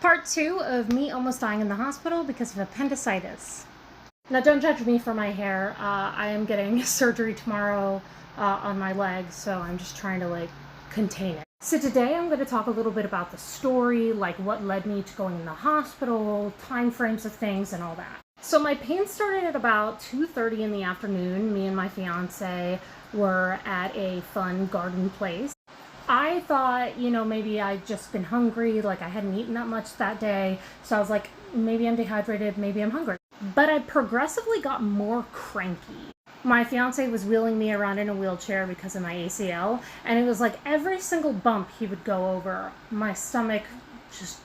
Part 2 of me almost dying in the hospital because of appendicitis. Now, don't judge me for my hair. I am getting surgery tomorrow on my leg, so I'm just trying to contain it. So today I'm going to talk a little bit about the story, like what led me to going in the hospital, time frames of things, and all that. So my pain started at about 2:30 in the afternoon. Me and my fiance were at a fun garden place. I thought, maybe I'd just been hungry, like I hadn't eaten that much that day. So I was like, maybe I'm dehydrated, maybe I'm hungry. But I progressively got more cranky. My fiance was wheeling me around in a wheelchair because of my ACL, and it was like every single bump he would go over, my stomach just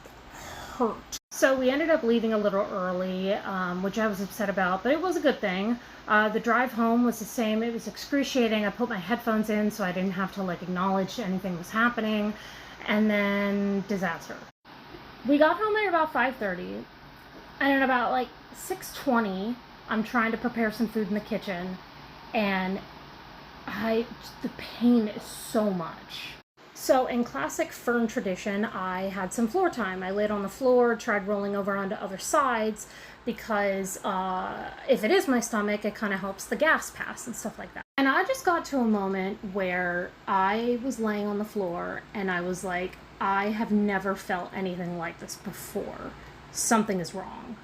hurt. So we ended up leaving a little early, which I was upset about, but it was a good thing. The drive home was the same. It was excruciating. I put my headphones in so I didn't have to acknowledge anything was happening, and then disaster. We got home at about 5:30, and at about 6:20, I'm trying to prepare some food in the kitchen, and the pain is so much. So in classic Fern tradition, I had some floor time. I laid on the floor, tried rolling over onto other sides, because if it is my stomach, it kind of helps the gas pass and stuff like that. And I just got to a moment where I was laying on the floor and I was like, I have never felt anything like this before. Something is wrong.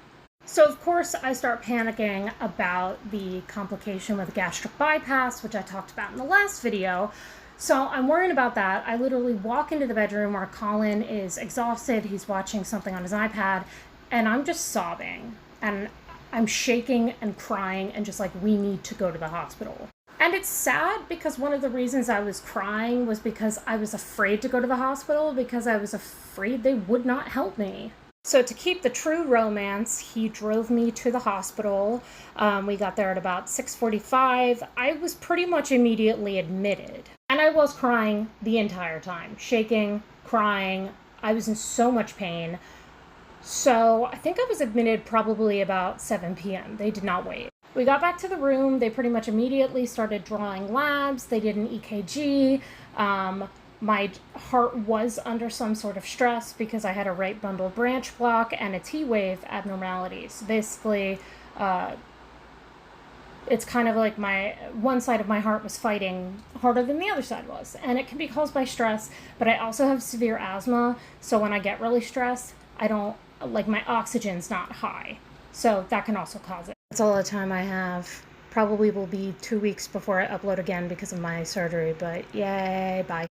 So of course I start panicking about the complication with gastric bypass, which I talked about in the last video. So I'm worrying about that. I literally walk into the bedroom where Colin is exhausted. He's watching something on his iPad, and I'm just sobbing. And I'm shaking and crying and just we need to go to the hospital. And it's sad because one of the reasons I was crying was because I was afraid to go to the hospital, because I was afraid they would not help me. So to keep the true romance, he drove me to the hospital. We got there at about 6:45. I was pretty much immediately admitted. And I was crying the entire time, shaking, crying. I was in so much pain. So I think I was admitted probably about 7 p.m. They did not wait. We got back to the room. They pretty much immediately started drawing labs. They did an EKG. My heart was under some sort of stress because I had a right bundle branch block and a T-wave abnormality. So basically, it's kind of like one side of my heart was fighting harder than the other side was. And it can be caused by stress, but I also have severe asthma. So when I get really stressed, my oxygen's not high. So that can also cause it. That's all the time I have. Probably will be 2 weeks before I upload again because of my surgery, but yay, bye.